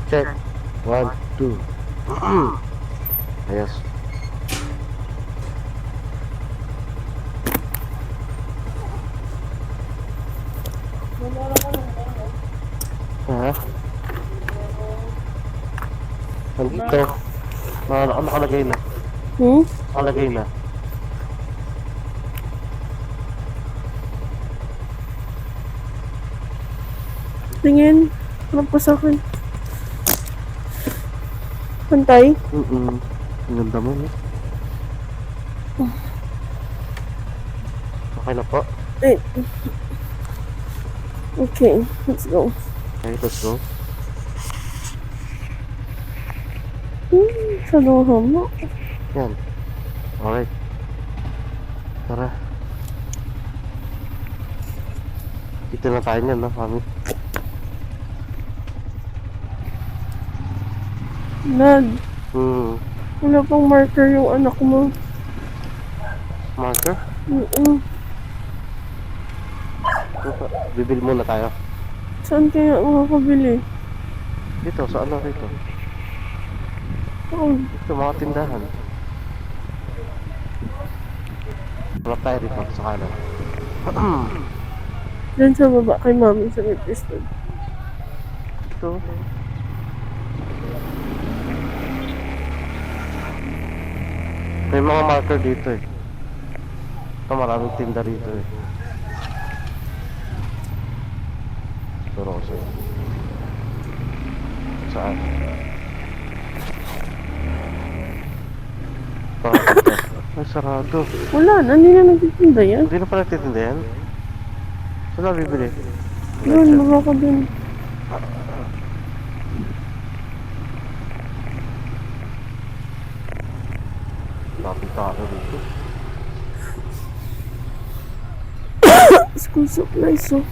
Check. 1, 2. Ayos. Ha? Nandito. Nakalagay na. Nakalagay na. Tingin. Ano pa sa akin? Pantay? Ang ganda mo, no? Okay na po. Eh. Okay, let's go. Okay, let's go. Sa luha mo. Yan. Alright. Tara. Dito na tayo niyan, no, mami? Nad, wala pang marker yung anak mo. Marker? Bibil muna tayo. Saan kaya makakabili? Dito, sa ano rito? Oh, Dito, mga tindahan. Wala tayo dito, sa kanan. dyan sa baba kay mami sa Metiston. Ito. May mga marker dito eh. Ito, maraming tinda rito eh. Turo ko sa'yo. Saan? Ito, ito. Ay, sarado. Wala na, hindi na nagtitinda yan. Hindi na pala nagtitinda yan? Saan na bibili? Doon, baba ka dun. Lapit ako dito. School supplies, oh.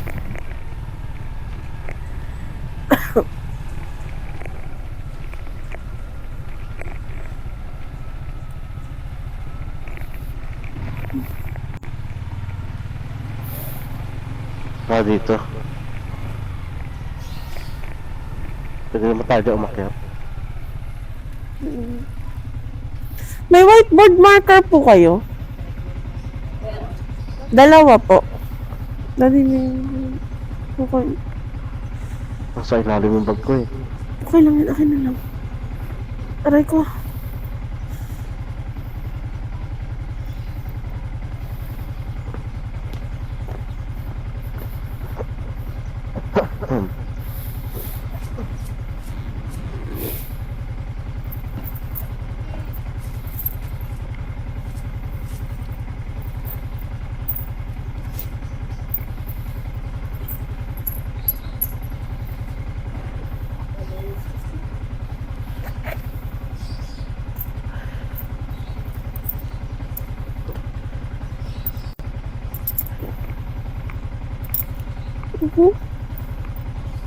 Dito. Pwede naman tayo dyan umakyat. May whiteboard marker po kayo? Dalawa po. Dali may... Okay. Nasa ilalim yung bag ko eh. Okay lang yun, akin na lang. Aray ko.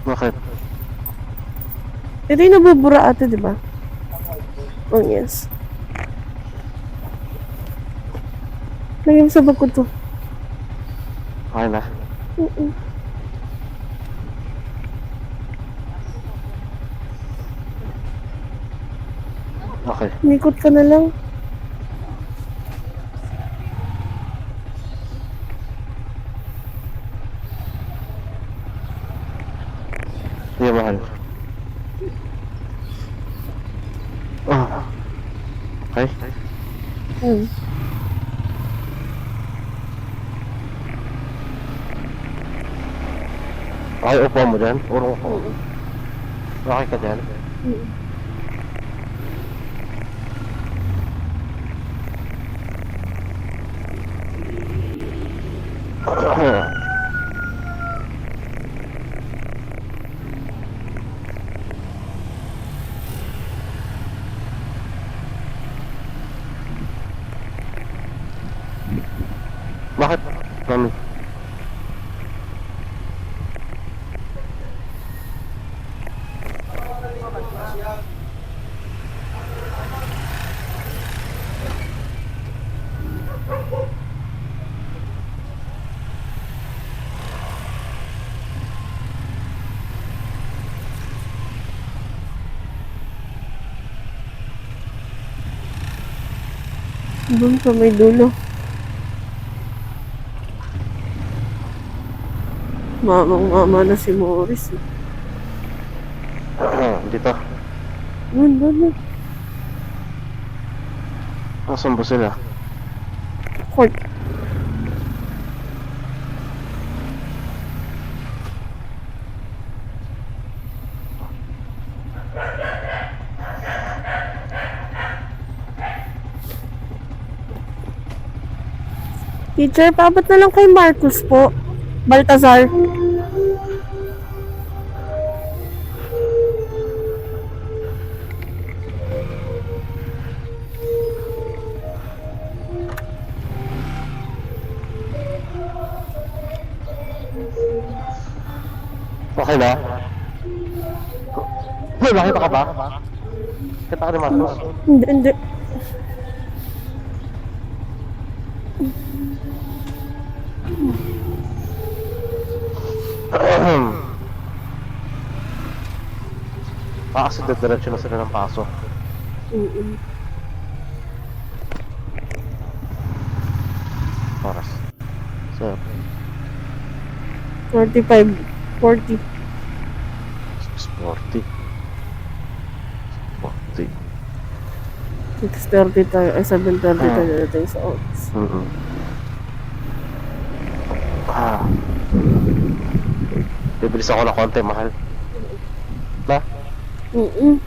Bakit? Ito yung nabubura ate, di ba? Oh, yes. Lagyan mo sa bag ko to. Okay na. Okay. Nikot ka na lang. Hindi mahal. Oh. Okay. Okay, upo mo dyan. Urong ko. Okay ka dyan? Bakit? Mami? Doon sa may dulo. Mamang-mama na si Morris. Eh. Dito. Doon. Nasaan ba sila? Court. Teacher, paabot na lang kay Marcus po. Baltazar. Okay na? May nakita ka ba? Kita ka ni Marcos? Hindi. Kasi diretso na sila ng paso. Oras. So, 45, 40. 6:40. 40. 6:30 tayo. Ay, 7:30 tayo natin sa office. Bibilis ako ng konti, mahal. Na? Ang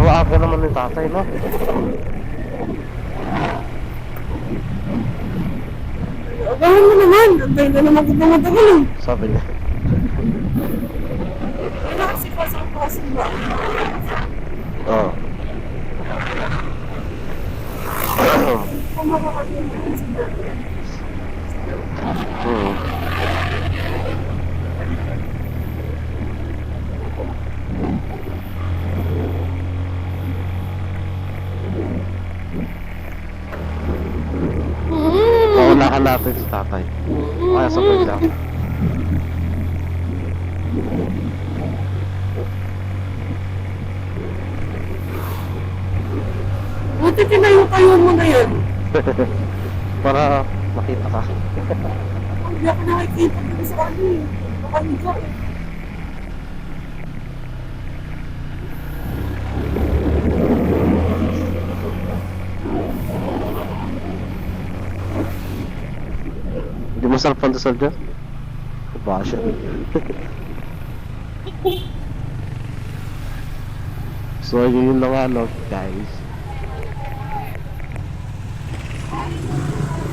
aga naman yung tatay, no? Agahan mo naman. Antayin ka naman kita matagal eh. Sabi niya. Wala kasi pasang-pasang ba? Oo. Kung makakagin mo sa Paunahan natin si tatay. Kaya sabay lang. Buti tinayo-tayo mo na yan. Para makita ka. Hindi ako nakikita dito sa ano eh. Nakahiga eh. Hindi mo sarap pandasal dyan? Ba siya? So yun lang ano guys.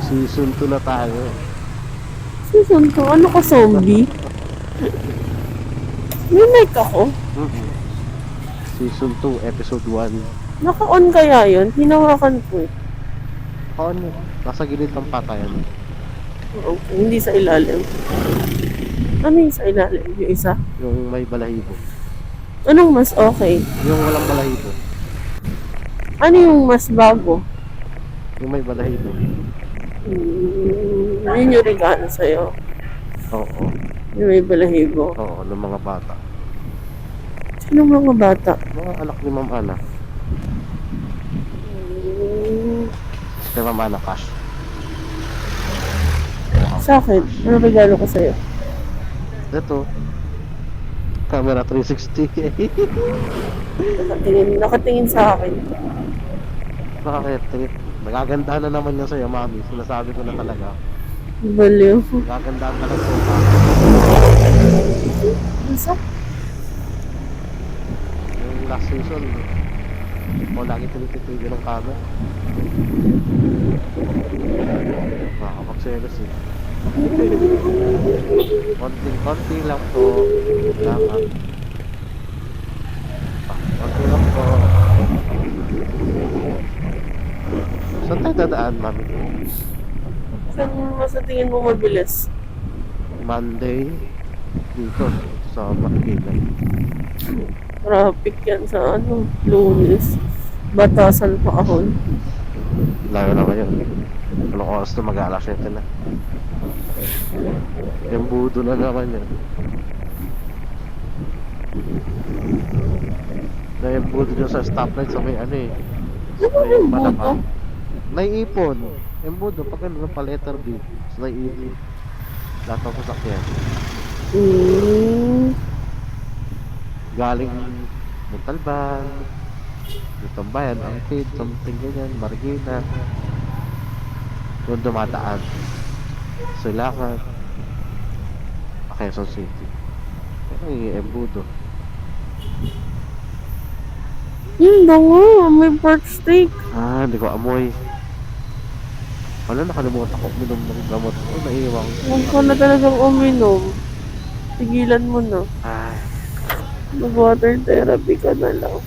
Season 2 na tayo. Season 2? Ano ka, zombie? May mic ako. Season 2, episode 1. Naka-on kaya yun? Hinawakan ko eh. Ano? Nasa gilid ng patayan. Okay, hindi sa ilalim. Ano yung sa ilalim? Yung isa? Yung may balahibo. Anong mas okay? Yung walang balahibo. Ano yung mas bago? Yung may balahibo. Yun yung regalo sa'yo. Oo. Yung may balahibo. Oo, ng mga bata. Sino mga bata? Mga anak ni Ma'am Ana. Kay Ma'am Ana Cash. Sa akin? Ano regalo ko sa'yo? Ito. Camera 360. Nakatingin sa akin. Bakit? Nagaganda na naman yan sa'yo, mami. Sinasabi ko na talaga. Baliw. Nagagandaan ka lang po. Isa? Yung last season, ako lagi tinititigan ng camera. Nakakapagselos eh. Konting-konti lang po. Salamat. Konti lang po. Saan tayo dadaan, mami? Saan mo sa tingin mo mabilis? Monday. Dito. Sa Makikilan. Traffic yan sa ano, Lunes. Batasan pa ahon. Layo na ngayon. Anong oras na mag-aalas 7 na? Yung budo na naman yan. Na yung budo dyan sa stoplight sa may ano eh. Ano ba yung buto? Naiipon. Embudo, pag ano pa letter B. So, naiipon. Lahat ng sasakyan. Hmm. Galing Montalban, Lutong Bayan, Angkid, something ganyan, Marikina. Doon dumadaan. Silangan, Quezon City. Ay, embudo. Bango. May pork steak. Hindi ko amoy. Wala, nakalimutan ko. Minom ng gamot ko. Naiiwang. Huwag ka na talagang uminom. Tigilan mo na. Ay. Mag-water therapy ka na lang.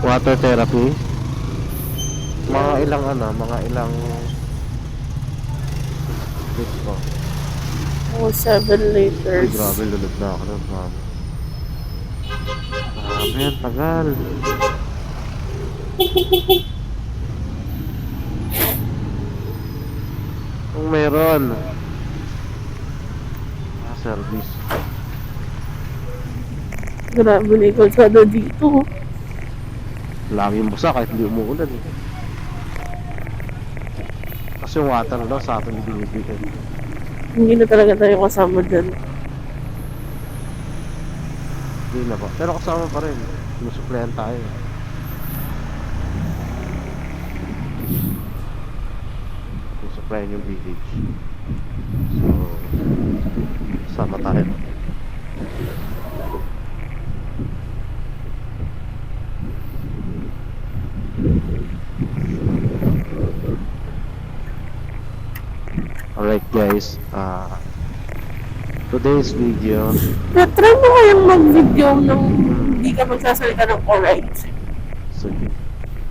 Water therapy. Mga ilang mga ilang weeks ko. Oh, 7 Uy, liters. grabe, lulod na ako nun, ma'am. Grabe, ang tagal. Kung meron. Service. Grabe na ikaw sana dito. Laging busa kahit hindi umuulan eh. Kasi yung water daw sa atin binibigyan. Hindi na talaga tayo kasama dyan. Hindi na ba? Pero kasama pa rin. Sinusuplehan tayo. Sinusuplehan yung village. So, sama tayo. Alright guys, today's video. Try mo kayang mag-video nang hindi ka magsasalita ng alright. So,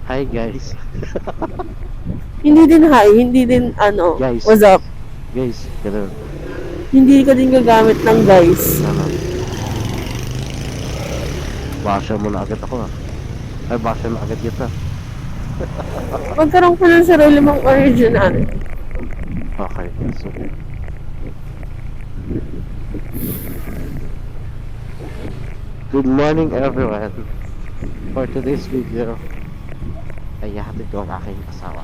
hi guys. Hindi din hi, hindi din Guys. what's up. Guys, ganun. Hindi ka din gagamit ng guys. Ano? Basha mo na agad ako Ay, basha na agad kita. Magkaroon ko ng sarili mong original. Okay, so. Good morning everyone. For today's video, ay hatid ko ang aking asawa.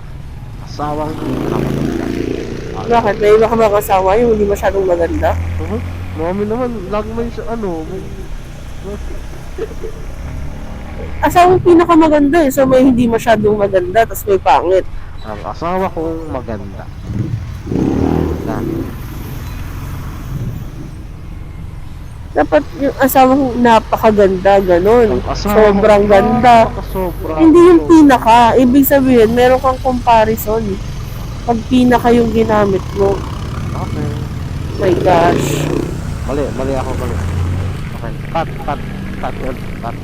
Asawang pinakamaganda. Bakit? May iba ka ba kasawa yung hindi masyadong maganda? Mami naman, lagi may Asawang pinakamaganda eh. So may hindi masyadong maganda, tapos may pangit. ang asawa kong maganda. Na, Dapat yung asawa kong napakaganda, ganun. ang asawa Sobrang kong ganda. napakasobra. Hindi yung pinaka. Ibig sabihin, meron kang comparison. Pag pinaka yung ginamit mo. Okay. My gosh. Mali ako. Okay, cut yun, cut.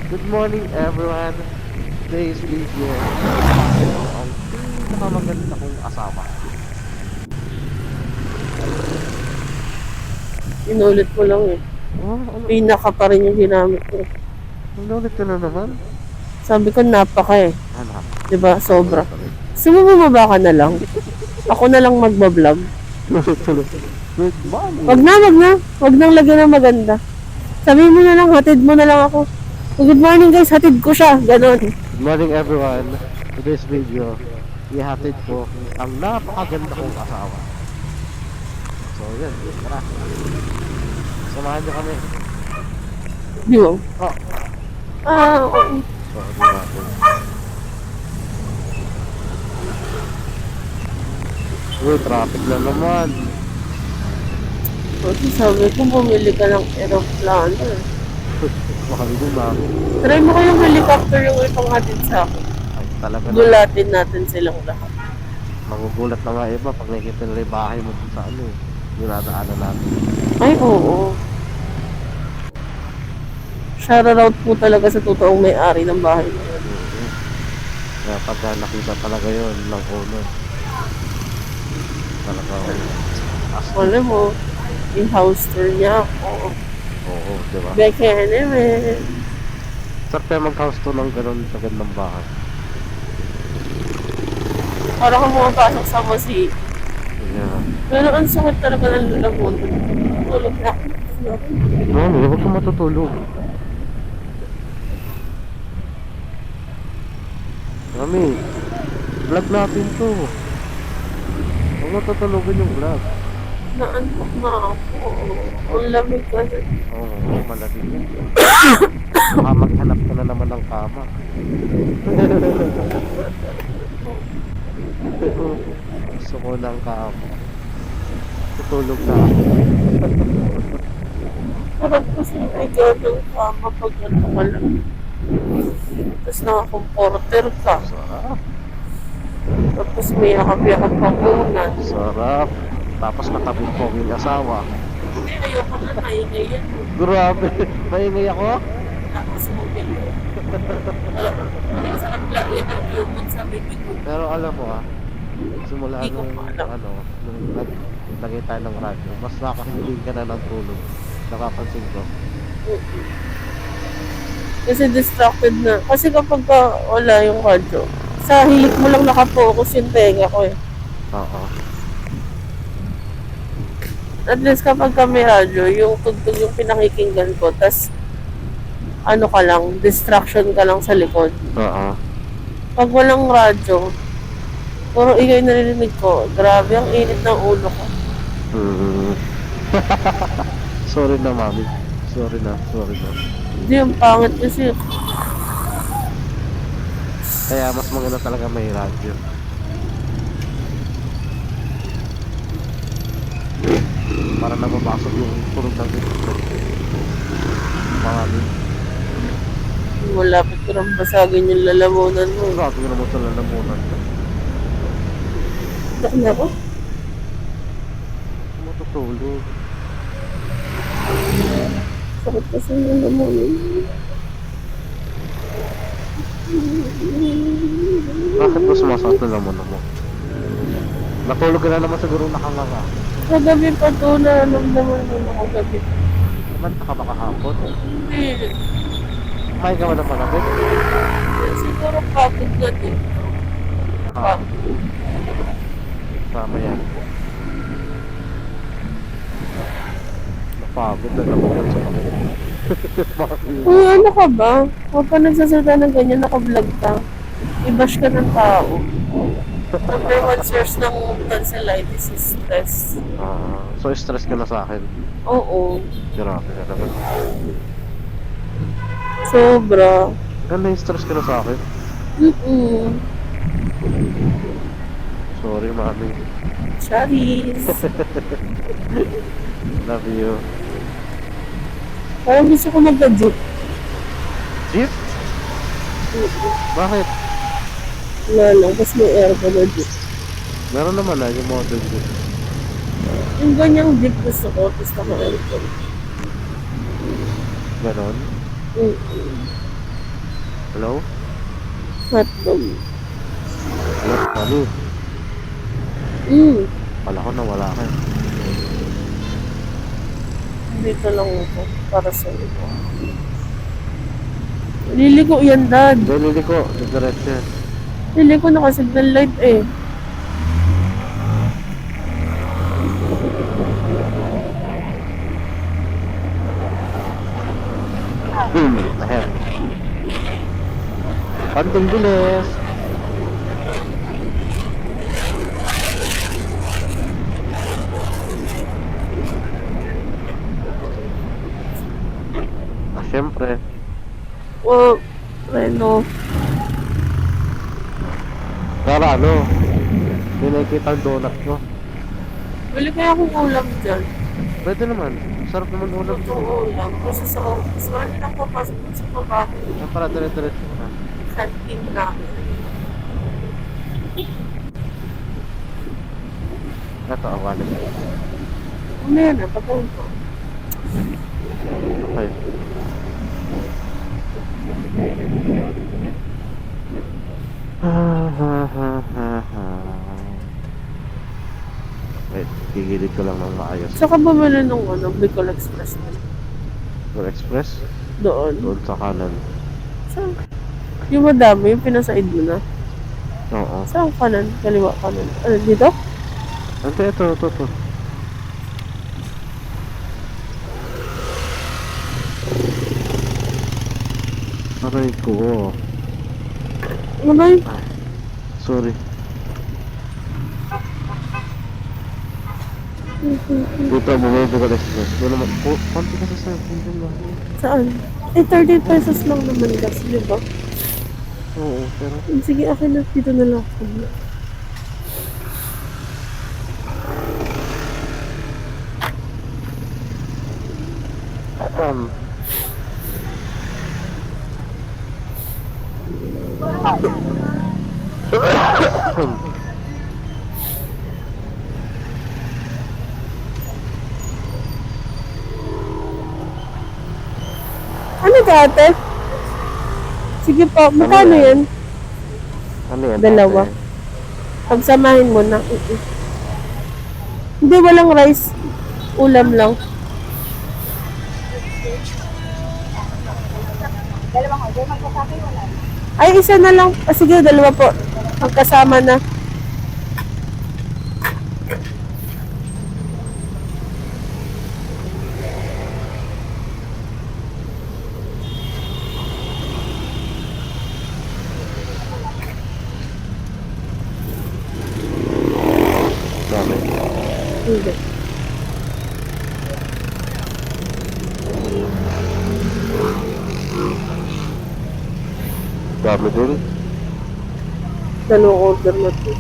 Good morning everyone. Today's video, ang pinakamaganda kong asawa. Inulit mo lang eh. Ano? Pinaka pa rin yung ginamit mo. Ulit ka na naman. Sabi ko napaka eh. Ano? Diba? Sobra. Sumubaba ka na lang. Ako na lang magbablog. Tuloy. Good morning. Wag nang lagyan ng maganda. Sabi mo na lang, hatid mo na lang ako. Good morning guys, hatid ko siya. Ganon. Good morning everyone. Today's video, ihatid ko ang napakaganda kong asawa. So yun, tara. Samahan niyo kami. Di ba? Oh. Oo. So, di natin. Uy, traffic na naman. Kasi sabi ko, bumili ka ng aeroplano eh. Mahal din na. Try mo kayong helicopter yung itong hatid sa akin. Ay, talaga na. Gulatin natin silang lahat. Magugulat na nga iba pag nakikita nila yung bahay mo dun sa dinadaanan natin. Ay, oo. Shoutout po talaga sa totoong may-ari ng bahay na yun. Kaya pagka nakita talaga yun ng owner, talaga Alam mo, yung house tour niya ako. oo, diba? Beke naman. Sarap kaya mag-house to ng ganun sa gandang bahay. Parang kung pumapasok sa mosaic. Yeah. Pero ang sakit talaga ng lalamunan. Tulog na ako. Mami, huwag ka matutulog. Mami, vlog natin to. Huwag mo tutulogin yung vlog. Naantok na ako. Ang lamig kasi. Oo, malamig yan. Baka maghanap ka na naman ng kama. Gusto ko ng kama. Tutulog na ako. Parang kasi may gano'ng kama pag ano ka lang. Tapos nakakomporter ka. Sarap. Tapos may yakap-yakap ka muna. Sarap. Tapos katabi ko yung asawa. Hindi, ayoko na naingay yan. Grabe. Maingay ako? Tapos mo bilhin. Sarap lang yun ang humot sa bibig ko. Pero alam mo simula Hindi ko nung pa alam. nung naglagay tayo ng radyo, mas nakahiling ka na ng tulog. Nakapansin ko. Kasi distracted na. Kasi kapag wala yung radyo, sa hilik mo lang nakapokus yung tenga ko eh. Oo. At least kapag may radyo, yung tugtog yung pinakikinggan ko, tas ano ka lang, distraction ka lang sa likod. Oo. Pag walang radyo, puro ingay narinig ko. Grabe, ang init ng ulo ko. Mm. Sorry na, mami. Sorry na. Hindi, yung pangit kasi. Kaya mas maganda talaga may radyo. Para nababasok yung tunog ng electric. Mami. Malapit ko nang basagin yung lalamunan mo. Grabe ko naman sa lalamunan. Tak na ako. Matutulog. Sakit kasi yung lalamunan. Bakit mo sumasakit na lamunan mo? Natulog ka na naman siguro nakanganga. Kagabi pa to na naman mo ako gabi. Kumanta ka ba kahapon? Hindi. Kumain ka ba ng malapit? Siguro pagod na din. Ah, tama yan. Napagod na naman sa kanila. Uy, ano ka ba? Huwag ka nagsasalita ng ganyan, naka-vlog ka. I-bash ka ng tao. Number one source ng tonsillitis is stress. So stress ka na sa akin. Oo. Grabe ka naman. Sobra. Ganda yung stress ka na sa akin. Sorry, mami. Charis. Love you. Parang gusto ko mag-jeep. Jeep? Bakit? Wala lang, kasi may aircon na jeep. Meron naman yung model jeep. Yung ganyang jeep gusto ko, tapos naka-aircon. Ganon? Hello? Hotdog. What? Mami? Mm. Kala ko nawala ka. Dito lang ako, para sa iyo. Liliko yan, Dad. Dali ko, diretso yan. Liliko naka-signal light eh. Ahem. Panting bilis. Siyempre. Oh, Reno. Para ano? Hindi nakikita ang donut mo. Bili kaya akong ulam dyan. Pwede naman. Sarap naman ulam Ito mo. ulam. Kasi sa office, wala lang papasok sa baba. Para dire-diretso na. Canteen namin. Ito, awalan. Mamaya na, pagkain ko. Okay. Wait, gigilid ko lang ng maayos. Saka bumili nung Bicol Express na. Go Express? Doon. Doon sa kanan. Saan? Yung madami, yung pinasaid mo na. Oo. Saan kanan? Kaliwa kanan. Ano, dito? Ito. Aray ko. Ano ba yun? Ay, sorry. Dito, bumibig ka express. Doon naman, konti kasi sa hindi lang. Saan? Eh, 30 pesos lang naman gas, di ba? Oo, pero Sige, akin na. Dito na lang ako. um, Ano dati? Sige po, magkano yan? yan? ano yan? Dalawa. ate? Pagsamahin mo na. Hindi, walang rice. Ulam lang. Ay, isa na lang. Ah, sige, dalawa po. Magkasama na. Dami. Hindi. Dami din. Dalawang order na to.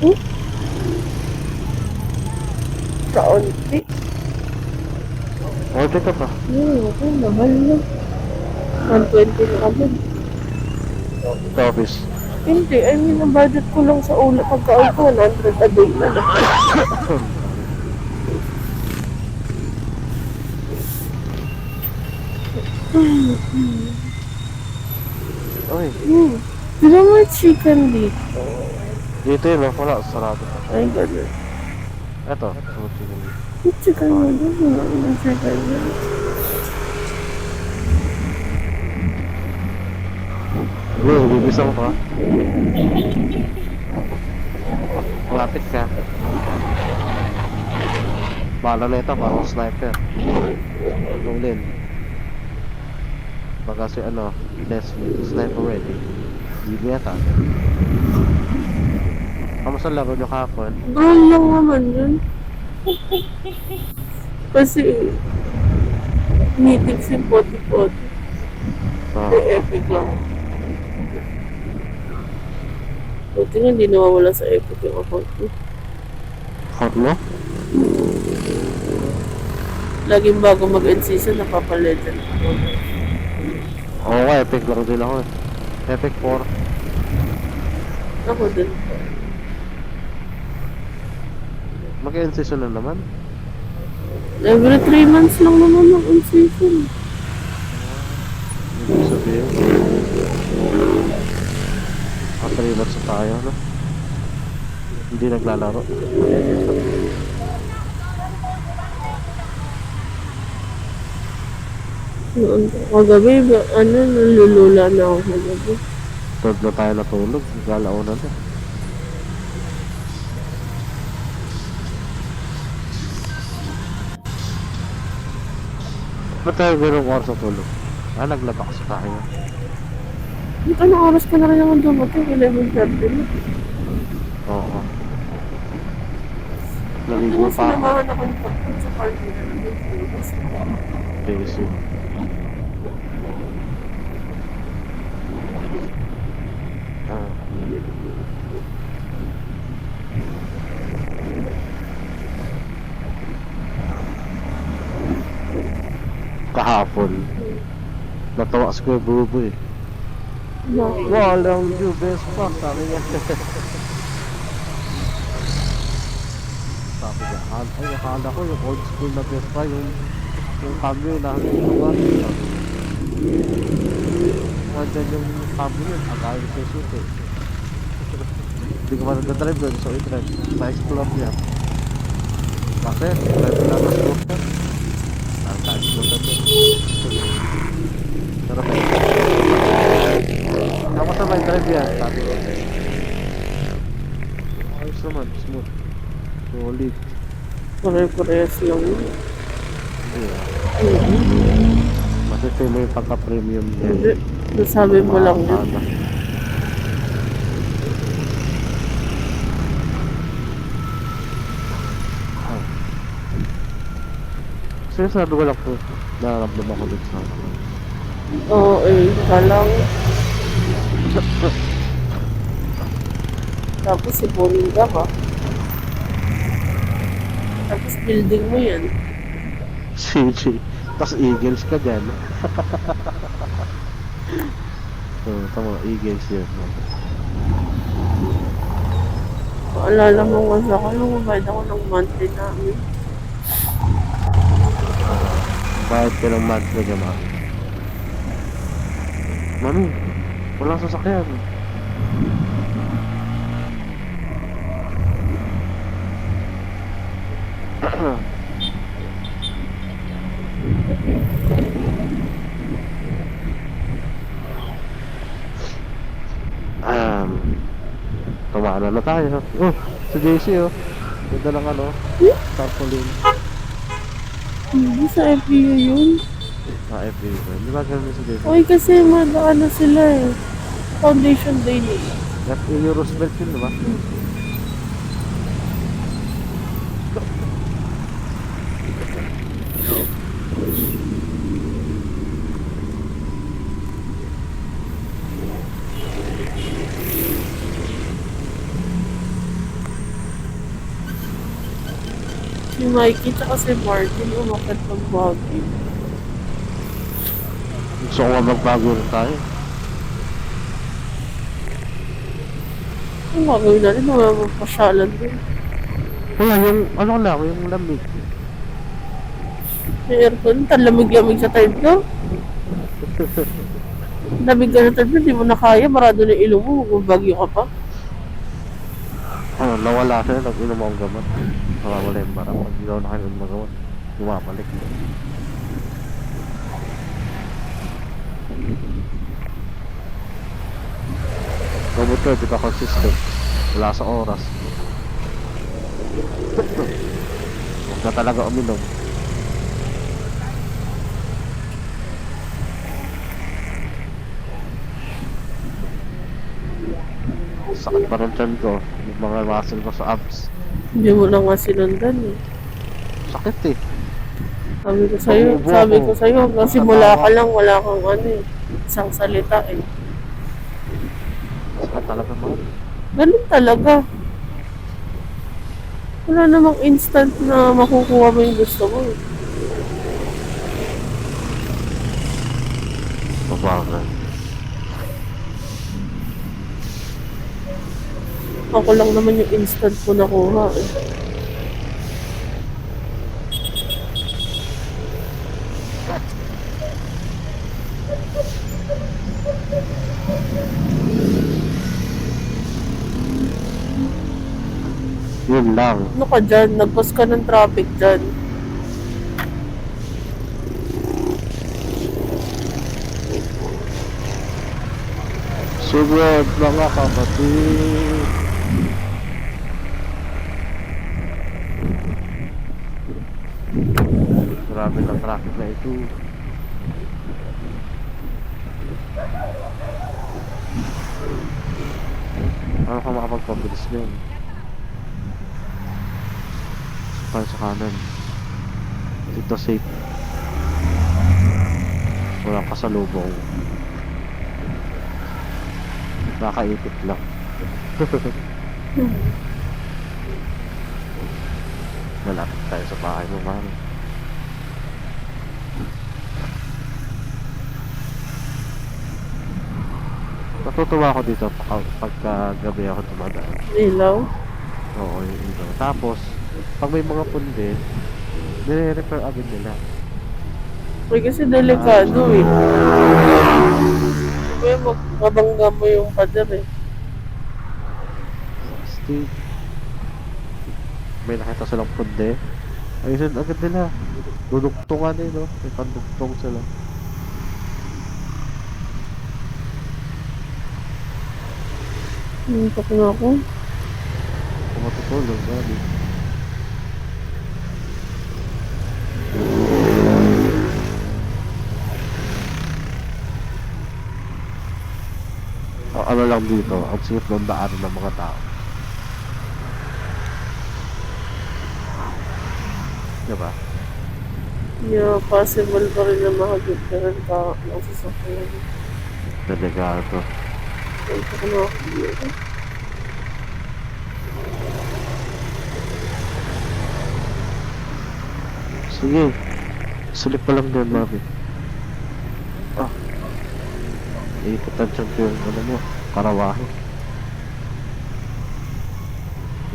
Hmm? Kaunti. Order ka pa. Okay, mahal na. 120 na agad. Sa office. Hindi, I mean, ang budget ko lang sa ulam pagkaon ko, 100 a day na lang. Oy, Di ba may chicken dito? dito yun, oh. Wala, sarado pa. Ay, ganun. Eto, sumuti ko. May chicken mo doon. Wala may chicken doon. Bro, bibisang ka. Malapit ka. Bala na ito, parang sniper. Tulin. Baka si ano, Leslie, sniper ready. Hindi yata. Kamusta laro nyo kahapon? Girl lang naman yun. Kasi, meetings yung poti-poti. Ah, Epic lang. Buti nga hindi nawawala sa epic yung account ko. hot mo? Laging bago mag-end season, napapa-legend ako. Oo nga, epic laro din ako eh. Epic 4. Ako din. Mag-end season na naman. Every 3 months lang naman ang end season. Ibig sabihin. 3 months na tayo, no? Hindi naglalaro. Kagabi, nalulula na ako kagabi. Tulog na tayo natulog. Galauna na. Ba't tayo ganong oras sa tulog? Ah, naglaba kasi tayo. Anong oras ka na rin naman dumating? 11:30 na. Oo. Hindi Naligo mo pa ako. sinamahan ako ng pagpunta sa party na namin. Busy. Ah. Kahapon. Natawa si Kuya Bubo eh. Walang you best pa, sabi niya. Sabi niya, ay akala ko yung old school na best pa, yung cambio na hanggang nandyan yung cambio yun, akala sa suit eh. Hindi ko pa nagdadrive doon, so i-drive. Sa explore niya. Bakit? Drive ko lang na scooter. Ang sa explore na doon. Pero may Tapos sabay drive yan, sabi ko. Ayos naman, smooth. Solid. Pare-parehas lang yun. Hindi ah. Mhm. Masisay mo yung pagka-premium niya. Hindi. Nasabi mo lang yun. Makakasada. Ah. Sinasabi ko lang po, nararamdaman ko dito sa Oo, kalang. Tapos ipunin ka pa. Tapos building mo yan. CG. Tapos Eagles ka dyan. Tama, Eagles yun. Maalala mo nga sa akin, lumabayad ako ng monthly namin. Bayad ka ng month na gama. Mami, walang sasakyan. Tumana na tayo. Oh, si JC oh. Ganda ng ano, tarpaulin. Hindi sa FBU yun. FB ko. Hindi ba ganun si JC? Uy, kasi madaan na sila eh. Foundation day nila. FBU Roosevelt yun, di ba? Si Mikey tsaka si Martin umakat ng Baguio. Gusto ko magbago rin tayo. Ang gagawin natin, mamapasyalan din. Kaya yung, ano lang, yung lamig. Yung aircon, talamig-lamig sa third floor. Lamig ka sa third floor, di mo na kaya, marado na ilong mo, magbagyo ka pa. Ano, nawala siya, nag-inom akong gamot. Nawawala yung barang. Pag hindi daw nakainom ng gamot, bumabalik. Gamot ko, di ka consistent. Wala sa oras. Huwag na talaga uminom. Sakit pa rin tiyan ko. Yung mga muscle ko sa abs. Hindi mo na nga sinundan eh. Sakit eh. Sabi ko sa'yo, hanggang simula ka lang, wala kang ano eh. Isang salita eh. Sakit talaga mga. Ganun talaga. Wala namang instant na makukuha mo yung gusto mo eh. Babagay. Ako lang naman yung instant ko nakuha eh. Yun lang. Ano ka dyan? Nag-cause ka ng traffic dyan. Sugod mga kapatid. Grabe ng traffic na ito. Ano ka makapagpabilis na yun? Para sa kanan. Dito safe. Walang kasalubong. Nakaipit lang. Malapit tayo sa bahay mo, man. Natutuwa ako dito pagka gabi ako dumadaan. Ilaw. Oo, yung ilaw. Tapos, pag may mga pundi, nire-refer agad nila. Uy, kasi delikado eh. May mabangga mo yung pader eh. Steve, may nakita silang pundi. Ayusin agad nila. Dudugtungan eh, no? May pandugtong sila. Hintok na ako. Kung matutulog, sabi. Ano lang dito, ang safe ng daanan ng mga tao. Diba? Yeah, possible pa rin na mahagip ka ng tao ng sasakyan. Delikado. Hintok na ako dito. Sige. Sulit pa lang doon, mami. Ah. Iikutan siya yung ano mo, karawahe.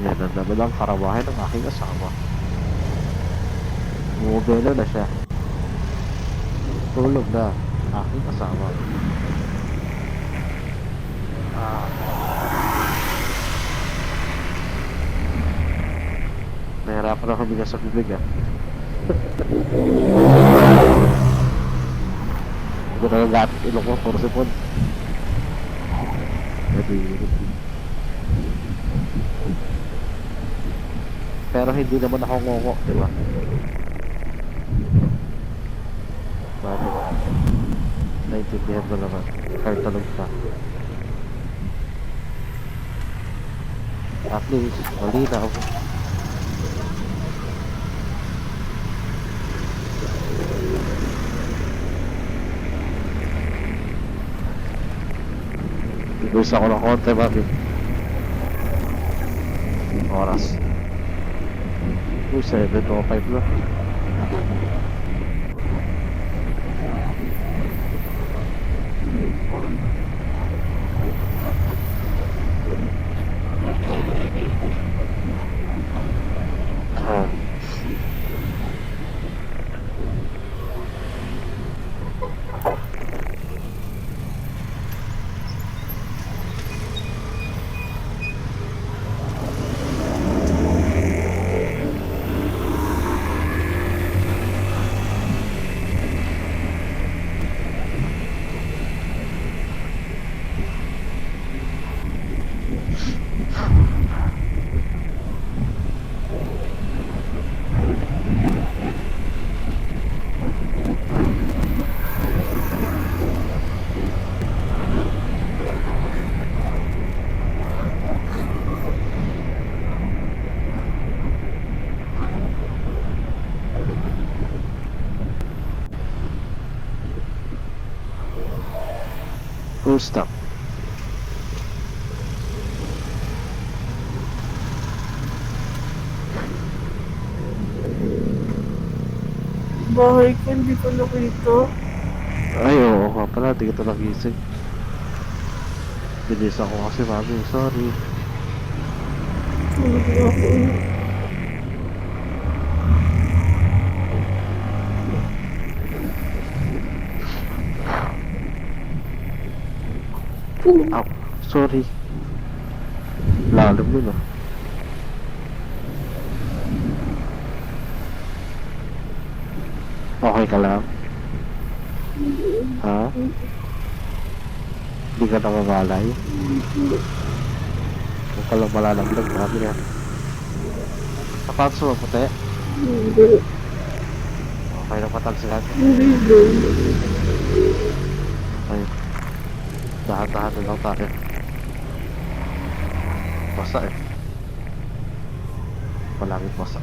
Yan ang naman ang karawahe ng aking asawa. Bumubelo na siya. Tulog na aking asawa. Nahirapan ako bigas sa bibig ah. Hindi ko nagagamit ilong ko, puro sipon. Pero hindi naman ako ngongo, di ba? Bakit? Naintindihan ko naman. Kahit talog pa. At least, malinaw. Ibus ako ng konti, mami. Oras. 7:05 na. Full stop. Bahay ko, hindi ko nakita. Ay, oo nga pala, di ka ito nagising. Bilis ako kasi, mami, sorry. Tulog na ako. Ow, sorry. Lalim yun ah. Okay ka lang? Ha? Hindi ka nangangalay? Huwag ka lang malalaglag, marami na. Sapatos mo, puti? Hindi. Okay lang patalsikan? Hindi doon. Ay, dahan-dahan na lang tayo. Basa eh. Palangit basa.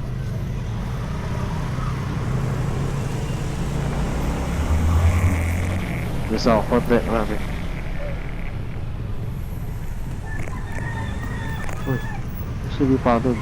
Gusto ako konti, marami. Uy, sige pa doon.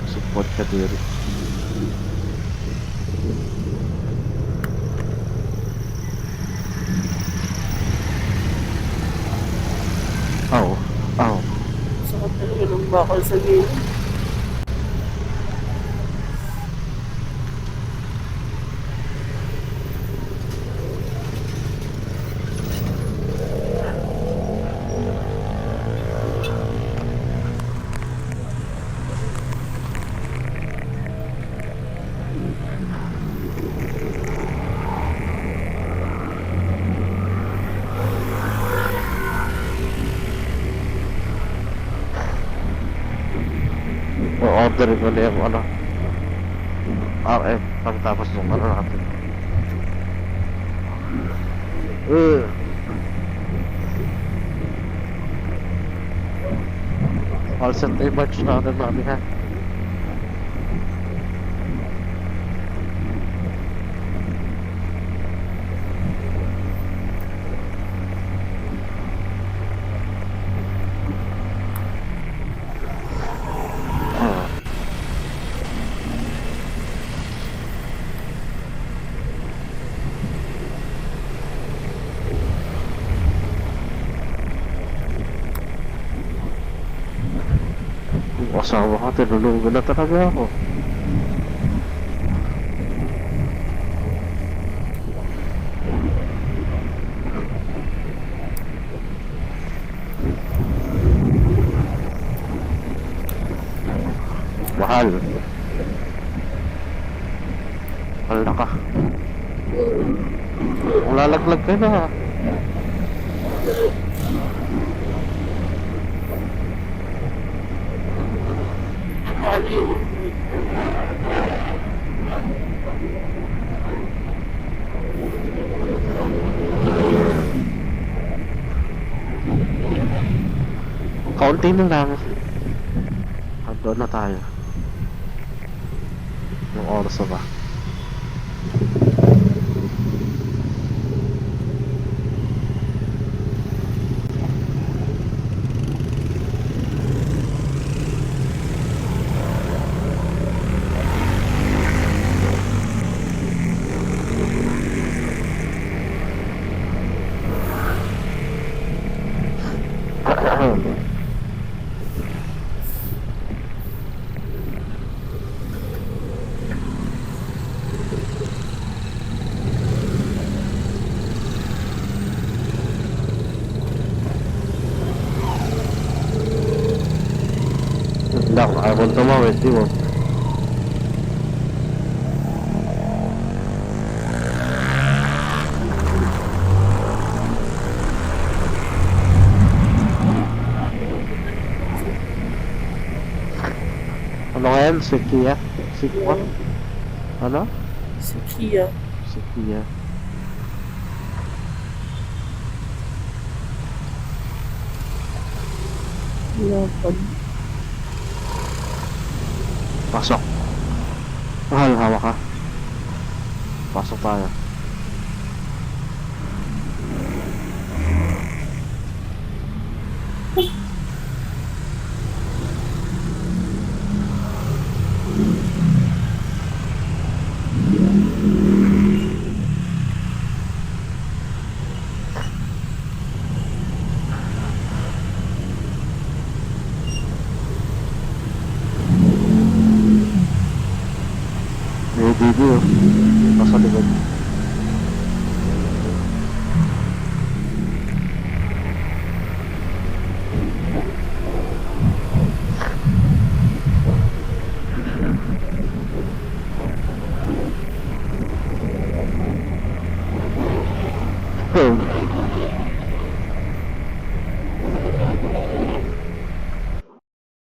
Support ka diri. Oh, oh. Sakit talaga ng bakal sa gilid. O-order ko na yung ano, RF, pagtapos yung ano natin. Uh, all set na yung batch natin, mami, ha? Yung asawa ko, tinulugan na talaga ako. Mahal. Mahal na ka. Lalaglag ka na. Kaunti na lang. Doon na tayo. Yung oras na ba? Lang, ayaw mo tumawid, di mo. Ano nga yan? Si Kia? Si Kia? Ano? Si Kia. Si Kia. Lapad. Pasok. Mahal, hawak ka. Pasok tayo. May DD oh. Nasa likod.